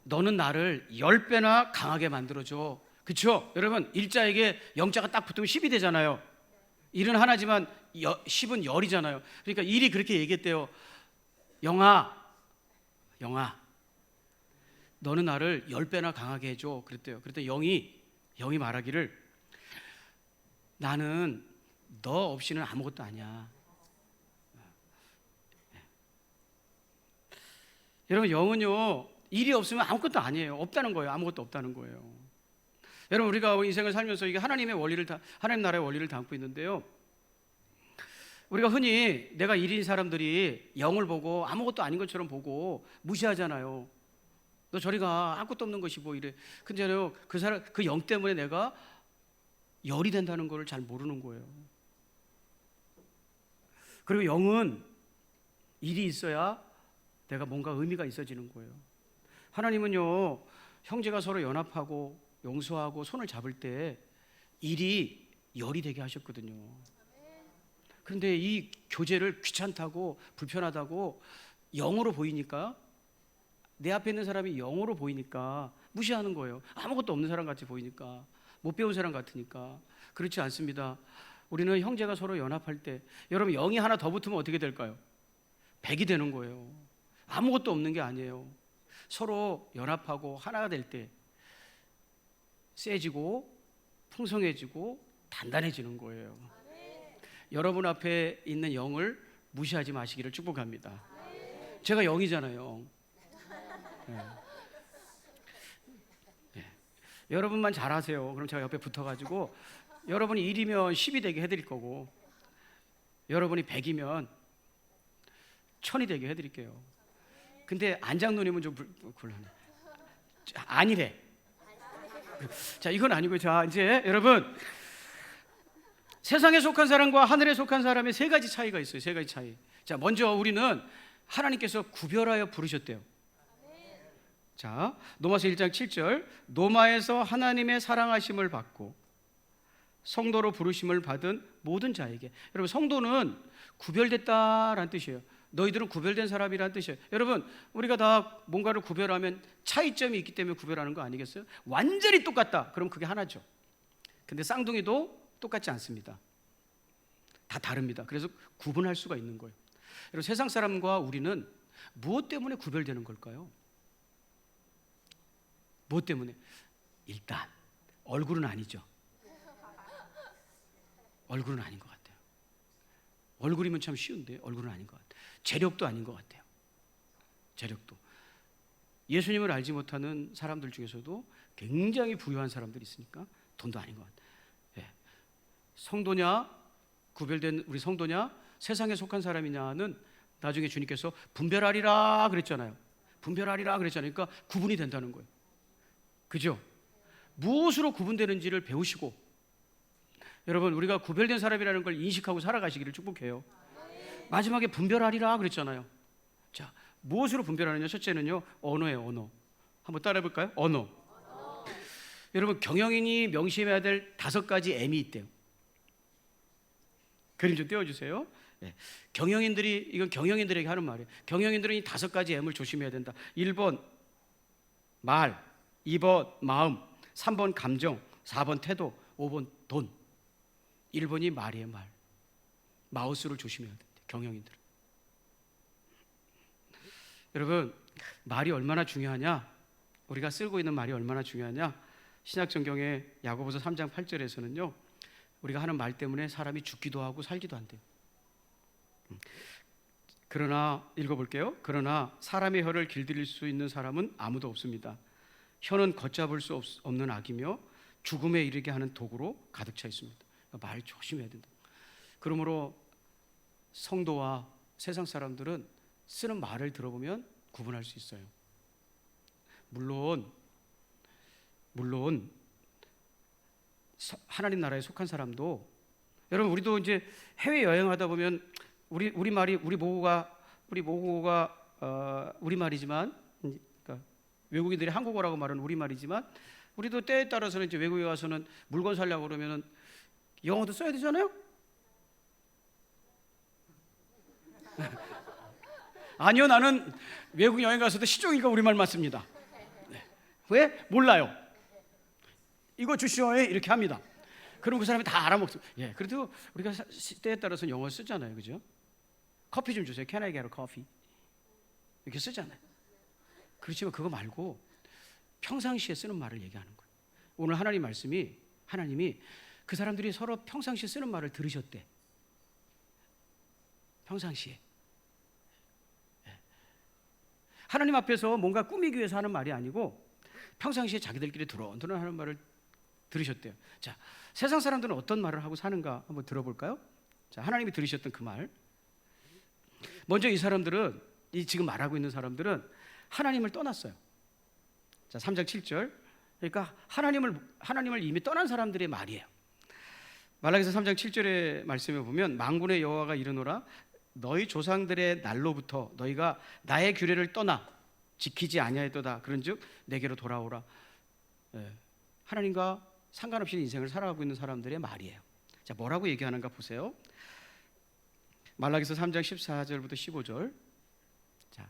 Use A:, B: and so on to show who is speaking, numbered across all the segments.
A: 너는 나를 10배나 강하게 만들어줘. 그렇죠? 여러분, 일자에게 영자가 딱 붙으면 10이 되잖아요. 일은 하나지만 10은 열이잖아요. 그러니까 일이 그렇게 얘기했대요. 영아 너는 나를 10배나 강하게 해줘. 그랬대요. 그랬더니 영이 말하기를, 나는 너 없이는 아무것도 아니야. 여러분, 영은요, 일이 없으면 아무것도 아니에요. 없다는 거예요. 아무것도 없다는 거예요. 여러분, 우리가 인생을 살면서 이게 하나님 나라의 원리를 담고 있는데요, 우리가 흔히 내가 일인 사람들이 영을 보고 아무것도 아닌 것처럼 보고 무시하잖아요. 너 저리 가, 아무것도 없는 것이 뭐 이래. 근데요, 그 영 때문에 내가 열이 된다는 걸 잘 모르는 거예요. 그리고 영은 일이 있어야 내가 뭔가 의미가 있어지는 거예요. 하나님은요, 형제가 서로 연합하고 용서하고 손을 잡을 때 일이 열이 되게 하셨거든요. 그런데 이 교제를 귀찮다고 불편하다고 영으로 보이니까, 내 앞에 있는 사람이 영으로 보이니까 무시하는 거예요. 아무것도 없는 사람 같이 보이니까, 못 배운 사람 같으니까. 그렇지 않습니다. 우리는 형제가 서로 연합할 때, 여러분, 영이 하나 더 붙으면 어떻게 될까요? 100이 되는 거예요. 아무것도 없는 게 아니에요. 서로 연합하고 하나가 될 때 세지고 풍성해지고 단단해지는 거예요. 여러분 앞에 있는 영을 무시하지 마시기를 축복합니다. 제가 영이잖아요. 네. 네. 여러분만 잘하세요. 그럼 제가 옆에 붙어가지고 여러분이 1이면 10이 되게 해드릴 거고, 여러분이 100이면 1000이 되게 해드릴게요. 근데 안장노님은 좀 곤란해. 아니래. 자, 이건 아니고요. 자, 이제 여러분, 세상에 속한 사람과 하늘에 속한 사람의 세 가지 차이가 있어요. 세 가지 차이. 자, 먼저 우리는 하나님께서 구별하여 부르셨대요. 자, 노마서 1장 7절, 노마에서 하나님의 사랑하심을 받고 성도로 부르심을 받은 모든 자에게. 여러분, 성도는 구별됐다라는 뜻이에요. 너희들은 구별된 사람이라는 뜻이에요. 여러분, 우리가 다 뭔가를 구별하면 차이점이 있기 때문에 구별하는 거 아니겠어요? 완전히 똑같다, 그럼 그게 하나죠. 근데 쌍둥이도 똑같지 않습니다. 다 다릅니다. 그래서 구분할 수가 있는 거예요. 여러분, 세상 사람과 우리는 무엇 때문에 구별되는 걸까요? 무엇 때문에? 일단 얼굴은 아니죠. 얼굴은 아닌 것 같아요. 얼굴이면 참 쉬운데 얼굴은 아닌 것 같아요. 재력도 아닌 것 같아요. 재력도. 예수님을 알지 못하는 사람들 중에서도 굉장히 부유한 사람들이 있으니까 돈도 아닌 것 같아요. 예. 성도냐, 구별된 우리 성도냐, 세상에 속한 사람이냐는 나중에 주님께서 분별하리라 그랬잖아요. 분별하리라 그랬잖아요. 그러니까 구분이 된다는 거예요. 그죠? 무엇으로 구분되는지를 배우시고, 여러분, 우리가 구별된 사람이라는 걸 인식하고 살아가시기를 축복해요. 마지막에 분별하리라 그랬잖아요. 자, 무엇으로 분별하느냐? 첫째는요, 언어예요. 언어. 한번 따라해 볼까요? 언어. 여러분, 경영인이 명심해야 될 5가지 M이 있대요. 그림 좀 띄워주세요. 네. 이건 경영인들에게 하는 말이에요. 경영인들은 이 5가지 M을 조심해야 된다. 1번 말, 2번 마음, 3번 감정, 4번 태도, 5번 돈. 1번이 말이에요. 말. 마우스를 조심해야 돼요. 경영인들은. 여러분, 말이 얼마나 중요하냐? 우리가 쓰고 있는 말이 얼마나 중요하냐? 신약성경의 야고보서 3장 8절에서는요, 우리가 하는 말 때문에 사람이 죽기도 하고 살기도 한대요. 그러나, 읽어볼게요. 그러나 사람의 혀를 길들일 수 있는 사람은 아무도 없습니다. 혀는 걷잡을 수 없는 악이며 죽음에 이르게 하는 독으로 가득 차 있습니다. 말 조심해야 된다. 그러므로 성도와 세상 사람들은 쓰는 말을 들어보면 구분할 수 있어요. 물론 하나님 나라에 속한 사람도, 여러분, 우리도 이제 해외 여행하다 보면 우리 말이 우리 모국어가 우리 말이지만, 그러니까 외국인들이 한국어라고 말하는 우리 말이지만, 우리도 때에 따라서는 이제 외국에 가서는 물건 사려고 그러면은 영어도 써야 되잖아요. 아니요, 나는 외국 여행 가서도 시종일관 우리말만 씁니다. 네. 왜? 몰라요. 이거 주시오 이렇게 합니다. 그럼 그 사람이 다 알아먹죠. 예, 그래도 우리가 때에 따라서 영어 쓰잖아요, 그죠? 커피 좀 주세요. Can I get a coffee? 이렇게 쓰잖아요. 그렇지만 그거 말고 평상시에 쓰는 말을 얘기하는 거예요. 오늘 하나님 말씀이 하나님이 그 사람들이 서로 평상시에 쓰는 말을 들으셨대. 평상시에. 하나님 앞에서 뭔가 꾸미기 위해서 하는 말이 아니고 평상시에 자기들끼리 드론드론 하는 말을 들으셨대요. 자, 세상 사람들은 어떤 말을 하고 사는가 한번 들어볼까요? 자, 하나님이 들으셨던 그 말. 먼저 이 사람들은, 이 지금 말하고 있는 사람들은 하나님을 떠났어요. 자, 3장 7절. 그러니까 하나님을 이미 떠난 사람들의 말이에요. 말라기서 3장 7절의 말씀에 보면 만군의 여호와가 이르노라 너희 조상들의 날로부터 너희가 나의 규례를 떠나 지키지 아니하였도다. 그런즉 내게로 돌아오라. 하나님과 상관없이 인생을 살아가고 있는 사람들의 말이에요. 자, 뭐라고 얘기하는가 보세요. 말라기서 3장 14절부터 15절. 자,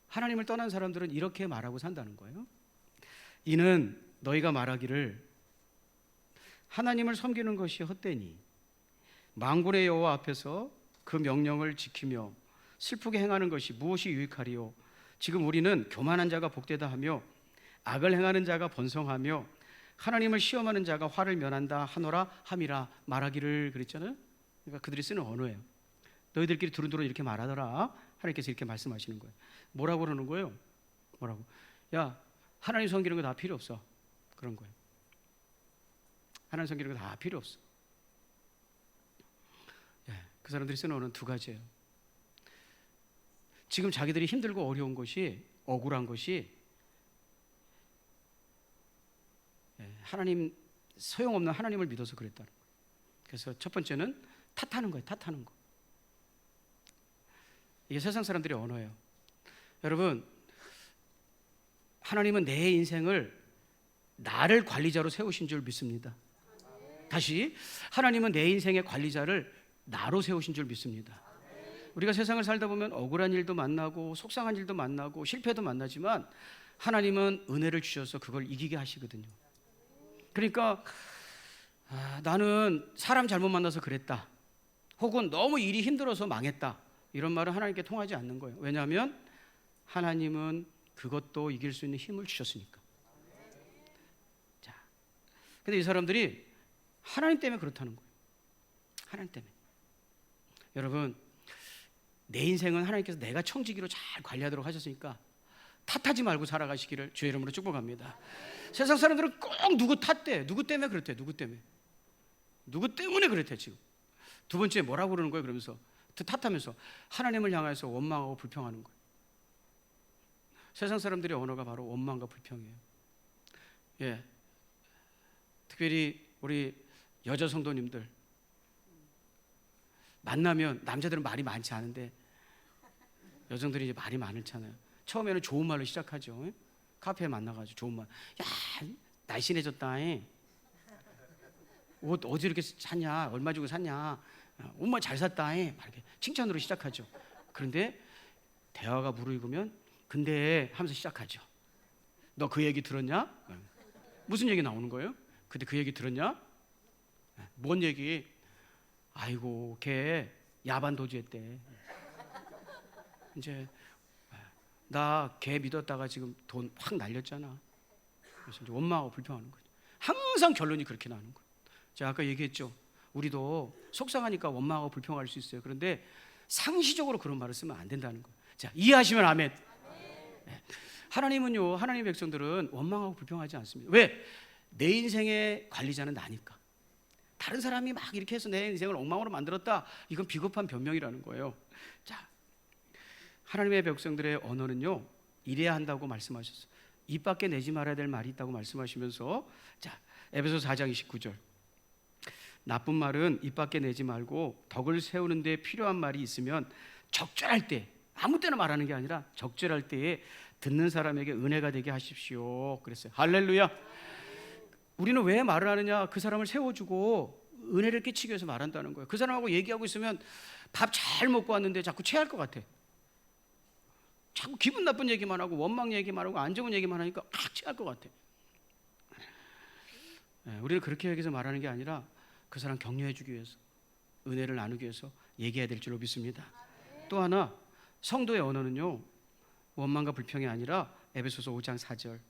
A: 하나님을 떠난 사람들은 이렇게 말하고 산다는 거예요. 이는 너희가 말하기를 하나님을 섬기는 것이 헛되니 만군의 여호와 앞에서 그 명령을 지키며 슬프게 행하는 것이 무엇이 유익하리요. 지금 우리는 교만한 자가 복되다 하며 악을 행하는 자가 번성하며 하나님을 시험하는 자가 화를 면한다 하노라 함이라. 말하기를 그랬잖아요. 그러니까 그들이 쓰는 언어예요. 너희들끼리 두루두루 이렇게 말하더라. 하나님께서 이렇게 말씀하시는 거예요. 뭐라고 그러는 거예요? 뭐라고? 야, 하나님 섬기는 거 다 필요 없어. 그런 거예요. 하나님 섬기는 거 다 필요 없어. 그 사람들이 쓰는 언어는 두 가지예요. 지금 자기들이 힘들고 어려운 것이, 억울한 것이 하나님, 소용없는 하나님을 믿어서 그랬다는 거예요. 그래서 첫 번째는 탓하는 거예요. 탓하는 거. 이게 세상 사람들의 언어예요. 여러분, 하나님은 내 인생을 나를 관리자로 세우신 줄 믿습니다. 다시, 하나님은 내 인생의 관리자를 나로 세우신 줄 믿습니다. 우리가 세상을 살다 보면 억울한 일도 만나고 속상한 일도 만나고 실패도 만나지만 하나님은 은혜를 주셔서 그걸 이기게 하시거든요. 그러니까 나는 사람 잘못 만나서 그랬다, 혹은 너무 일이 힘들어서 망했다, 이런 말은 하나님께 통하지 않는 거예요. 왜냐하면 하나님은 그것도 이길 수 있는 힘을 주셨으니까. 자, 근데 이 사람들이 하나님 때문에 그렇다는 거예요. 하나님 때문에. 여러분, 내 인생은 하나님께서 내가 청지기로 잘 관리하도록 하셨으니까 탓하지 말고 살아가시기를 주의 이름으로 축복합니다. 세상 사람들은 꼭 누구 탓대, 누구 때문에 그렇대, 누구 때문에 그렇대. 지금 두 번째 뭐라고 그러는 거예요? 그러면서 탓하면서 하나님을 향해서 원망하고 불평하는 거예요. 세상 사람들의 언어가 바로 원망과 불평이에요. 예, 특별히 우리 여자 성도님들 만나면, 남자들은 말이 많지 않은데 여성들이 이제 말이 많잖아요. 처음에는 좋은 말로 시작하죠. 카페에 만나가지고 좋은 말, 야, 날씬해졌다, 옷 어디 이렇게 샀냐, 얼마 주고 샀냐, 옷만 잘 샀다, 이렇게 칭찬으로 시작하죠. 그런데 대화가 무르익으면 근데 하면서 시작하죠. 너 그 얘기 들었냐? 무슨 얘기 나오는 거예요? 근데 그 얘기 들었냐? 뭔 얘기? 아이고, 걔 야반 도주했대. 이제 나 걔 믿었다가 지금 돈 확 날렸잖아. 그래서 이제 원망하고 불평하는 거죠. 항상 결론이 그렇게 나는 거예요. 제가 아까 얘기했죠. 우리도 속상하니까 원망하고 불평할 수 있어요. 그런데 상시적으로 그런 말을 쓰면 안 된다는 거예요. 자, 이해하시면 아멘. 네. 하나님은요, 하나님의 백성들은 원망하고 불평하지 않습니다. 왜? 내 인생의 관리자는 나니까. 다른 사람이 막 이렇게 해서 내 인생을 엉망으로 만들었다, 이건 비겁한 변명이라는 거예요. 자, 하나님의 백성들의 언어는요, 이래야 한다고 말씀하셨어요. 입 밖에 내지 말아야 될 말이 있다고 말씀하시면서, 자, 에베소 4장 29절. 나쁜 말은 입 밖에 내지 말고 덕을 세우는 데 필요한 말이 있으면 적절할 때, 아무 때나 말하는 게 아니라 적절할 때에 듣는 사람에게 은혜가 되게 하십시오. 그랬어요. 할렐루야. 우리는 왜 말을 하느냐? 그 사람을 세워주고 은혜를 끼치기 위해서 말한다는 거예요. 그 사람하고 얘기하고 있으면 밥 잘 먹고 왔는데 자꾸 체할 것 같아. 자꾸 기분 나쁜 얘기만 하고 원망 얘기만 하고 안 좋은 얘기만 하니까 막 취할 것 같아. 우리는 그렇게 여기서 말하는 게 아니라 그 사람 격려해 주기 위해서, 은혜를 나누기 위해서 얘기해야 될 줄로 믿습니다. 또 하나, 성도의 언어는요, 원망과 불평이 아니라 에베소서 5장 4절,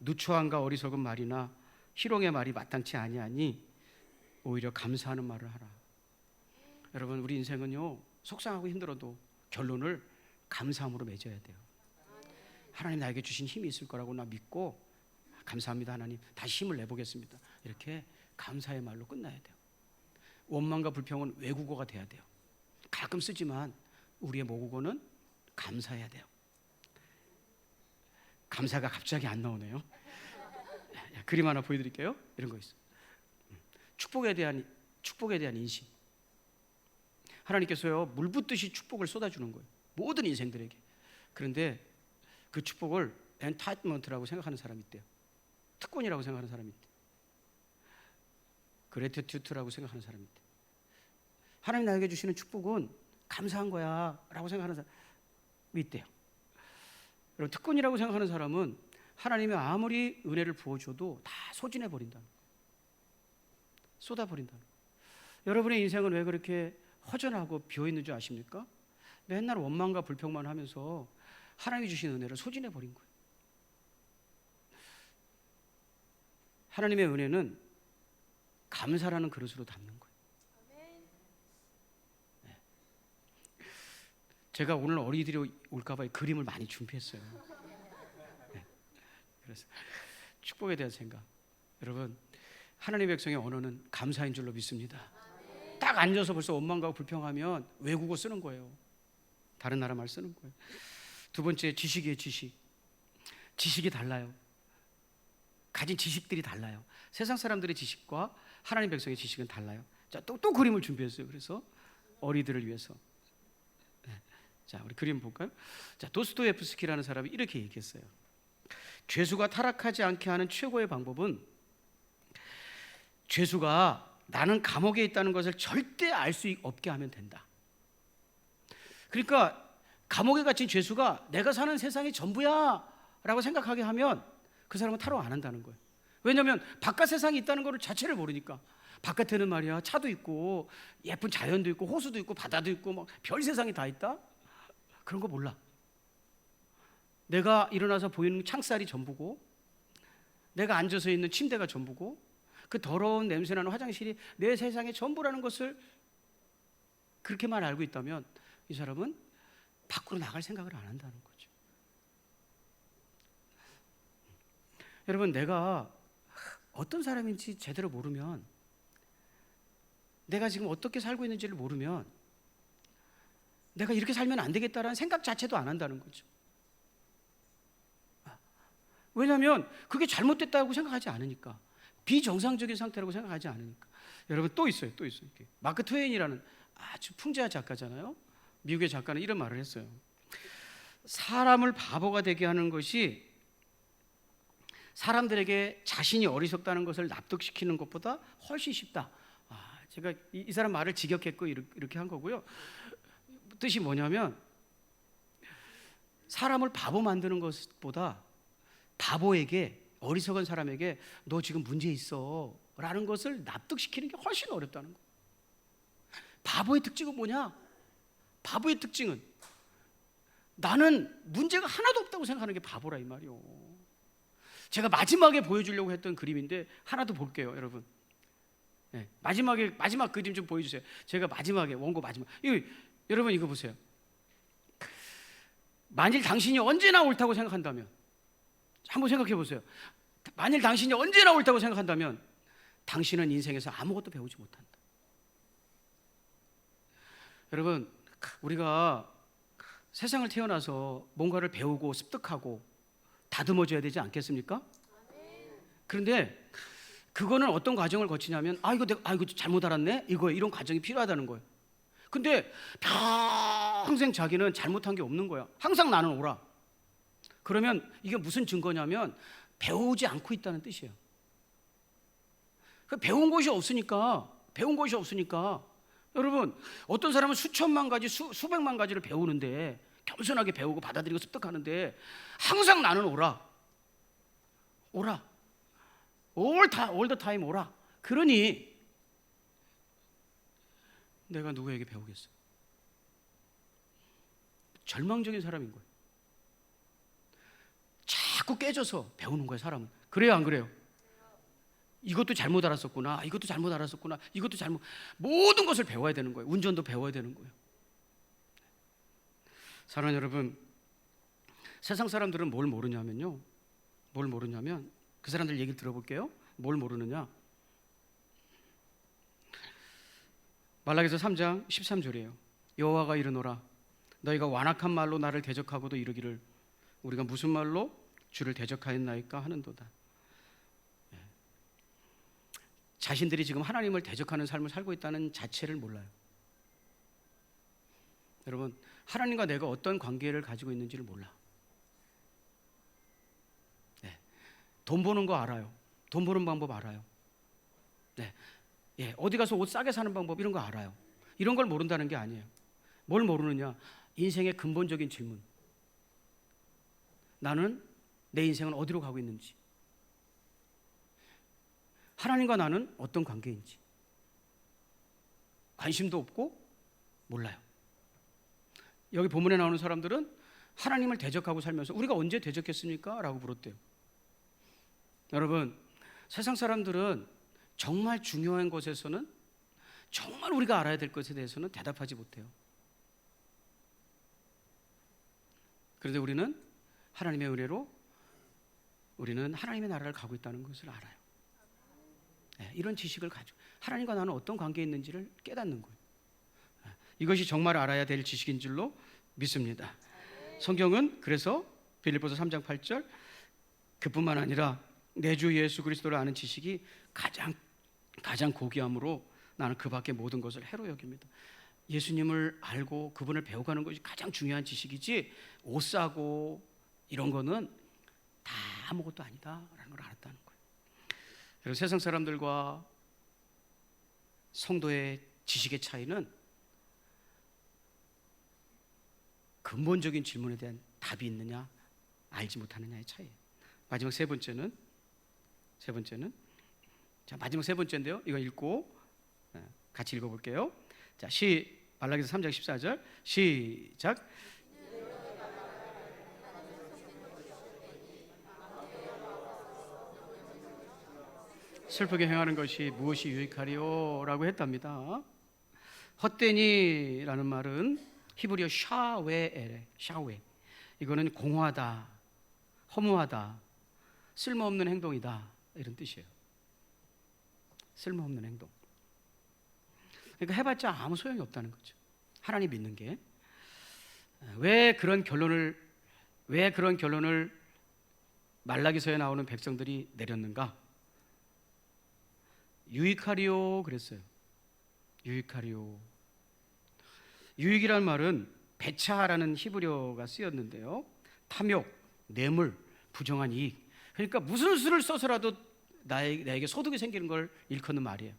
A: 누추함과 어리석은 말이나 희롱의 말이 마땅치 아니하니 오히려 감사하는 말을 하라. 여러분, 우리 인생은요, 속상하고 힘들어도 결론을 감사함으로 맺어야 돼요. 하나님 나에게 주신 힘이 있을 거라고 나 믿고, 감사합니다 하나님, 다시 힘을 내보겠습니다, 이렇게 감사의 말로 끝나야 돼요. 원망과 불평은 외국어가 돼야 돼요. 가끔 쓰지만 우리의 모국어는 감사해야 돼요. 감사가 갑자기 안 나오네요. 그림 하나 보여드릴게요. 이런 거 있어요. 축복에 대한 인식. 하나님께서요, 물 붓듯이 축복을 쏟아주는 거예요, 모든 인생들에게. 그런데 그 축복을 엔타이트먼트라고 생각하는 사람이 있대요. 특권이라고 생각하는 사람이 있대요. 그레티튜드라고 생각하는 사람이 있대요. 하나님 나에게 주시는 축복은 감사한 거야 라고 생각하는 사람이 있대요. 여러분, 특권이라고 생각하는 사람은 하나님이 아무리 은혜를 부어줘도 다 소진해 버린다, 쏟아버린다. 여러분의 인생은 왜 그렇게 허전하고 비어있는 줄 아십니까? 맨날 원망과 불평만 하면서 하나님이 주신 은혜를 소진해 버린 거예요. 하나님의 은혜는 감사라는 그릇으로 담는 거예요. 네. 제가 오늘 어린이들이 올까 봐 그림을 많이 준비했어요. 네. 그래서 축복에 대한 생각. 여러분, 하나님의 백성의 언어는 감사인 줄로 믿습니다. 딱 앉아서 벌써 원망과 불평하면 외국어 쓰는 거예요. 다른 나라 말 쓰는 거예요. 두 번째, 지식이에요. 지식이 달라요. 가진 지식들이 달라요. 세상 사람들의 지식과 하나님 백성의 지식은 달라요. 자, 또 그림을 준비했어요. 그래서 어린이들을 위해서. 네. 자, 우리 그림 볼까요? 자, 도스토옙스키라는 사람이 이렇게 얘기했어요. 죄수가 타락하지 않게 하는 최고의 방법은, 죄수가 나는 감옥에 있다는 것을 절대 알 수 없게 하면 된다. 그러니까 감옥에 갇힌 죄수가 내가 사는 세상이 전부야 라고 생각하게 하면 그 사람은 타락 안 한다는 거예요. 왜냐하면 바깥 세상이 있다는 것 자체를 모르니까. 바깥에는 말이야, 차도 있고 예쁜 자연도 있고 호수도 있고 바다도 있고 막 별 세상이 다 있다? 그런 거 몰라. 내가 일어나서 보이는 창살이 전부고, 내가 앉아서 있는 침대가 전부고, 그 더러운 냄새나는 화장실이 내 세상의 전부라는 것을 그렇게만 알고 있다면 이 사람은 밖으로 나갈 생각을 안 한다는 거죠. 여러분, 내가 어떤 사람인지 제대로 모르면, 내가 지금 어떻게 살고 있는지를 모르면 내가 이렇게 살면 안 되겠다라는 생각 자체도 안 한다는 거죠. 왜냐하면 그게 잘못됐다고 생각하지 않으니까, 비정상적인 상태라고 생각하지 않으니까. 여러분, 또 있어요. 마크 트웨인이라는 아주 풍자한 작가잖아요. 미국의 작가는 이런 말을 했어요. 사람을 바보가 되게 하는 것이 사람들에게 자신이 어리석다는 것을 납득시키는 것보다 훨씬 쉽다. 제가 이 사람 말을 직역했고 이렇게 한 거고요. 뜻이 뭐냐면, 사람을 바보 만드는 것보다 바보에게, 어리석은 사람에게 너 지금 문제 있어 라는 것을 납득시키는 게 훨씬 어렵다는 거예요. 바보의 특징은 뭐냐? 바보의 특징은 나는 문제가 하나도 없다고 생각하는 게 바보라, 이 말이요. 제가 마지막에 보여주려고 했던 그림인데 하나 더 볼게요, 여러분. 네, 마지막 그림 좀 보여주세요. 제가 마지막에, 원고 마지막. 여러분, 이거 보세요. 만일 당신이 언제나 옳다고 생각한다면, 한번 생각해 보세요. 만일 당신이 언제나 옳다고 생각한다면 당신은 인생에서 아무것도 배우지 못한다. 여러분, 우리가 세상을 태어나서 뭔가를 배우고 습득하고 다듬어져야 되지 않겠습니까? 그런데 그거는 어떤 과정을 거치냐면, 이거 잘못 알았네? 이런 과정이 필요하다는 거예요. 근데 평생 자기는 잘못한 게 없는 거야. 항상 나는 옳아. 그러면 이게 무슨 증거냐면 배우지 않고 있다는 뜻이에요. 배운 것이 없으니까. 여러분, 어떤 사람은 수천만 가지, 수백만 가지를 배우는데 겸손하게 배우고 받아들이고 습득하는데 항상 나는 오라 올 더 타임 오라. 그러니 내가 누구에게 배우겠어? 절망적인 사람인 거예요. 자꾸 깨져서 배우는 거예요, 사람은. 그래요, 안 그래요? 이것도 잘못 알았었구나, 이것도 잘못 알았었구나, 이것도 잘못, 모든 것을 배워야 되는 거예요. 운전도 배워야 되는 거예요. 사랑하는 여러분, 세상 사람들은 뭘 모르냐면요, 그 사람들 얘기를 들어볼게요. 뭘 모르느냐? 말라기서 3장 13절이에요. 여호와가 이르노라, 너희가 완악한 말로 나를 대적하고도 이르기를 우리가 무슨 말로 주를 대적하였나이까 하는도다. 자신들이 지금 하나님을 대적하는 삶을 살고 있다는 자체를 몰라요. 여러분, 하나님과 내가 어떤 관계를 가지고 있는지를 몰라. 돈 버는 거 알아요. 돈 버는 방법 알아요. 어디 가서 옷 싸게 사는 방법 이런 거 알아요. 이런 걸 모른다는 게 아니에요. 뭘 모르느냐? 인생의 근본적인 질문. 나는 내 인생은 어디로 가고 있는지, 하나님과 나는 어떤 관계인지 관심도 없고 몰라요. 여기 본문에 나오는 사람들은 하나님을 대적하고 살면서 우리가 언제 대적했습니까? 라고 물었대요. 여러분, 세상 사람들은 정말 중요한 것에서는, 정말 우리가 알아야 될 것에 대해서는 대답하지 못해요. 그런데 우리는 하나님의 은혜로 우리는 하나님의 나라를 가고 있다는 것을 알아요. 이런 지식을 가지고 하나님과 나는 어떤 관계에 있는지를 깨닫는 거예요. 이것이 정말 알아야 될 지식인 줄로 믿습니다. 성경은 그래서 빌립보서 3장 8절, 그뿐만 아니라 내 주 예수 그리스도를 아는 지식이 가장 고귀함으로 나는 그 밖의 모든 것을 해로 여깁니다. 예수님을 알고 그분을 배워가는 것이 가장 중요한 지식이지, 옷 사고 이런 거는 다 아무것도 아니다라는 걸 알았다는 거예요. 그리고 세상 사람들과 성도의 지식의 차이는 근본적인 질문에 대한 답이 있느냐 알지 못하느냐의 차이예요. 마지막 세 번째는 자, 마지막 세 번째인데요, 이거 읽고 같이 읽어볼게요. 자, 말라기서 3장 14절 시작. 슬프게 행하는 것이 무엇이 유익하리요? 라고 했답니다. 헛되니라는 말은 히브리어 샤웨, 이거는 공허하다, 허무하다, 쓸모없는 행동이다, 이런 뜻이에요. 쓸모없는 행동. 그러니까 해봤자 아무 소용이 없다는 거죠. 하나님 믿는 게. 왜 그런 결론을 말라기서에 나오는 백성들이 내렸는가? 유익하리요 그랬어요. 유익하리요. 유익이란 말은 배차라는 히브리어가 쓰였는데요, 탐욕, 뇌물, 부정한 이익. 그러니까 무슨 수를 써서라도 나에게 소득이 생기는 걸 일컫는 말이에요.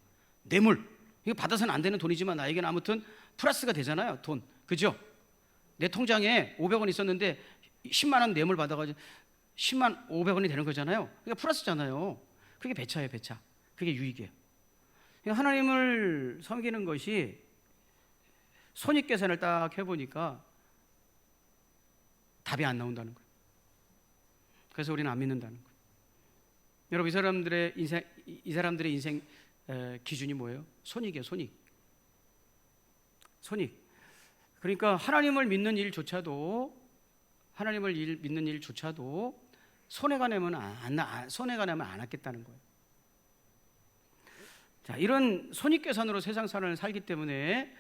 A: 뇌물, 이거 받아서는 안 되는 돈이지만 나에게는 아무튼 플러스가 되잖아요, 돈. 그죠? 내 통장에 500원 있었는데 10만 원 뇌물 받아가지고 10만 500원이 되는 거잖아요. 그러니까 플러스잖아요. 그게 배차예요, 배차. 그게 유익이에요. 하나님을 섬기는 것이 손익계산을 딱 해보니까 답이 안 나온다는 거예요. 그래서 우리는 안 믿는다는 거예요. 여러분, 이 사람들의 인생 기준이 뭐예요? 손익이에요, 손익. 그러니까 하나님을 믿는 일조차도 손해가 나면 안 하겠다는 거예요. 자, 이런 손익계산으로 세상 삶을 살기 때문에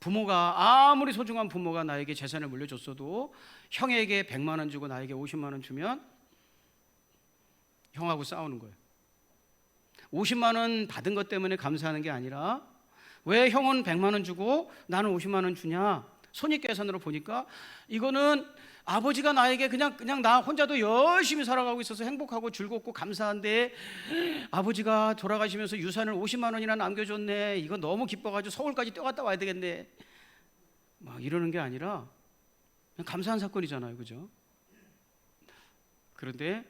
A: 부모가, 아무리 소중한 부모가 나에게 재산을 물려줬어도 형에게 100만 원 주고 나에게 50만 원 주면 형하고 싸우는 거예요. 50만 원 받은 것 때문에 감사하는 게 아니라, 왜 형은 100만 원 주고 나는 50만 원 주냐? 손익계산으로 보니까 이거는 아버지가 나에게 그냥 나 혼자도 열심히 살아가고 있어서 행복하고 즐겁고 감사한데, 아버지가 돌아가시면서 유산을 50만 원이나 남겨줬네, 이거 너무 기뻐가지고 서울까지 뛰어갔다 와야 되겠네, 막 이러는 게 아니라 감사한 사건이잖아요, 그죠? 그런데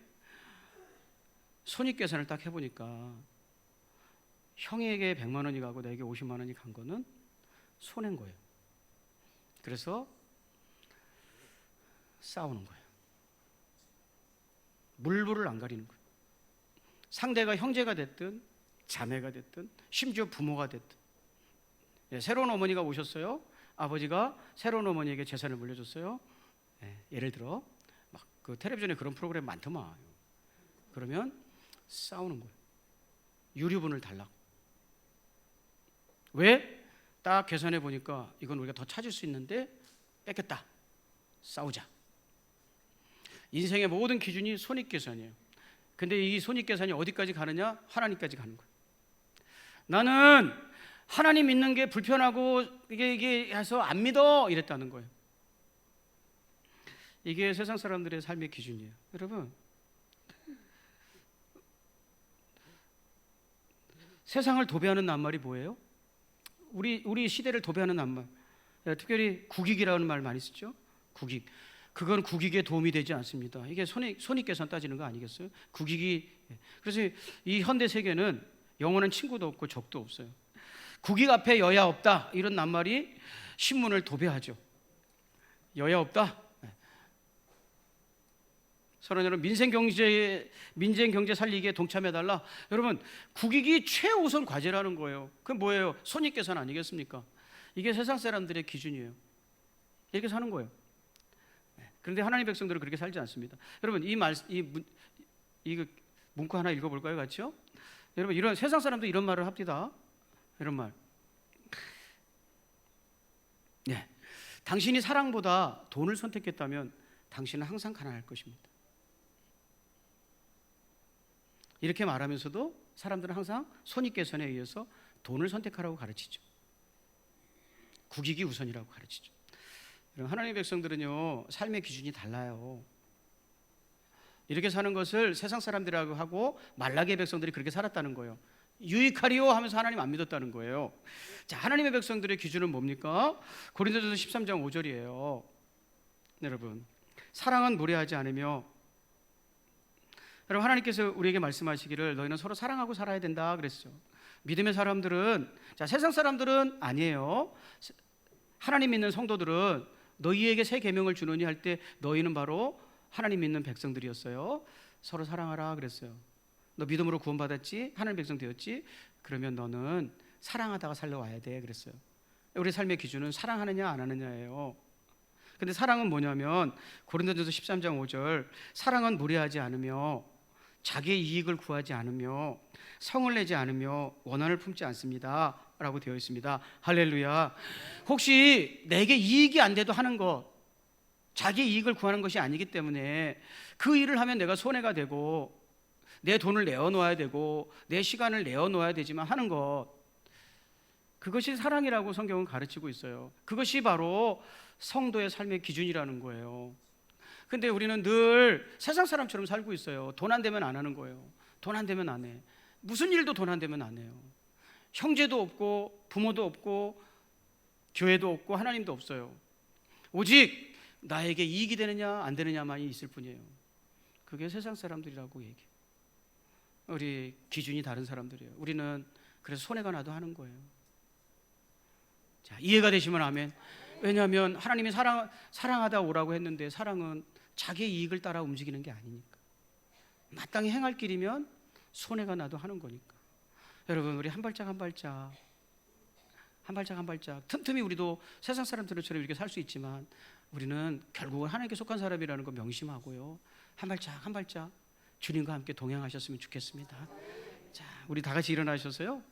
A: 손익계산을 딱 해보니까 형에게 100만 원이 가고 내게 50만 원이 간 거는 손해인 거예요. 그래서 싸우는 거예요. 물불을 안 가리는 거예요. 상대가 형제가 됐든 자매가 됐든 심지어 부모가 됐든. 새로운 어머니가 오셨어요. 아버지가 새로운 어머니에게 재산을 물려줬어요. 예를 들어 막 그 텔레비전에 그런 프로그램 많더만. 그러면 싸우는 거예요. 유류분을 달라고. 왜? 딱 계산해 보니까 이건 우리가 더 찾을 수 있는데 뺏겼다. 싸우자. 인생의 모든 기준이 손익계산이에요. 근데 이 손익계산이 어디까지 가느냐? 하나님까지 가는 거예요. 나는 하나님 믿는 게 불편하고 이게 해서 안 믿어 이랬다는 거예요. 이게 세상 사람들의 삶의 기준이에요. 여러분, 세상을 도배하는 낱말이 뭐예요? 우리 시대를 도배하는 낱말. 특별히 국익이라는 말 많이 쓰죠. 국익. 그건 국익에 도움이 되지 않습니다. 이게 손익계산 따지는 거 아니겠어요? 국익이. 그래서 이 현대 세계는 영원한 친구도 없고 적도 없어요. 국익 앞에 여야 없다 이런 낱말이 신문을 도배하죠. 여야 없다. 서로 여러분 민생 경제 살리기에 동참해달라. 여러분 국익이 최우선 과제라는 거예요. 그건 뭐예요? 손익계산 아니겠습니까? 이게 세상 사람들의 기준이에요. 이렇게 사는 거예요. 그런데 하나님 백성들은 그렇게 살지 않습니다. 여러분 이 문구 하나 읽어볼까요, 같이요? 여러분 이런 세상 사람도 이런 말을 합니다. 이런 말. 네, 당신이 사랑보다 돈을 선택했다면 당신은 항상 가난할 것입니다. 이렇게 말하면서도 사람들은 항상 손익계산에 의해서 돈을 선택하라고 가르치죠. 국익이 우선이라고 가르치죠. 하나님의 백성들은요, 삶의 기준이 달라요. 이렇게 사는 것을 세상 사람들이라고 하고 말라기의 백성들이 그렇게 살았다는 거예요. 유익하리요 하면서 하나님 안 믿었다는 거예요. 자, 하나님의 백성들의 기준은 뭡니까? 고린도전서 13장 5절이에요. 여러분, 사랑은 무례하지 않으며, 여러분 하나님께서 우리에게 말씀하시기를 너희는 서로 사랑하고 살아야 된다 그랬죠. 믿음의 사람들은, 자, 세상 사람들은 아니에요. 하나님 믿는 성도들은 너희에게 새 계명을 주노니 할 때 너희는 바로 하나님 믿는 백성들이었어요. 서로 사랑하라 그랬어요. 너 믿음으로 구원받았지? 하나님 백성 되었지? 그러면 너는 사랑하다가 살려와야 돼 그랬어요. 우리 삶의 기준은 사랑하느냐 안 하느냐예요. 근데 사랑은 뭐냐면 고린도전서 13장 5절 사랑은 무례하지 않으며 자기의 이익을 구하지 않으며 성을 내지 않으며 원한을 품지 않습니다 라고 되어 있습니다. 할렐루야. 혹시 내게 이익이 안 돼도 하는 것, 자기 이익을 구하는 것이 아니기 때문에 그 일을 하면 내가 손해가 되고 내 돈을 내어놓아야 되고 내 시간을 내어놓아야 되지만 하는 것, 그것이 사랑이라고 성경은 가르치고 있어요. 그것이 바로 성도의 삶의 기준이라는 거예요. 근데 우리는 늘 세상 사람처럼 살고 있어요. 돈 안 되면 안 하는 거예요. 돈 안 되면 안 해. 무슨 일도 돈 안 되면 안 해요. 형제도 없고 부모도 없고 교회도 없고 하나님도 없어요. 오직 나에게 이익이 되느냐 안 되느냐만이 있을 뿐이에요. 그게 세상 사람들이라고 얘기해요. 우리 기준이 다른 사람들이에요. 우리는 그래서 손해가 나도 하는 거예요. 자, 이해가 되시면 아멘. 왜냐하면 하나님이 사랑하다 오라고 했는데 사랑은 자기의 이익을 따라 움직이는 게 아니니까. 마땅히 행할 길이면 손해가 나도 하는 거니까. 여러분 우리 한 발짝 한 발짝 틈틈이 우리도 세상 사람들처럼 이렇게 살 수 있지만 우리는 결국은 하나님께 속한 사람이라는 거 명심하고요. 한 발짝 주님과 함께 동행하셨으면 좋겠습니다. 자, 우리 다 같이 일어나셔서요.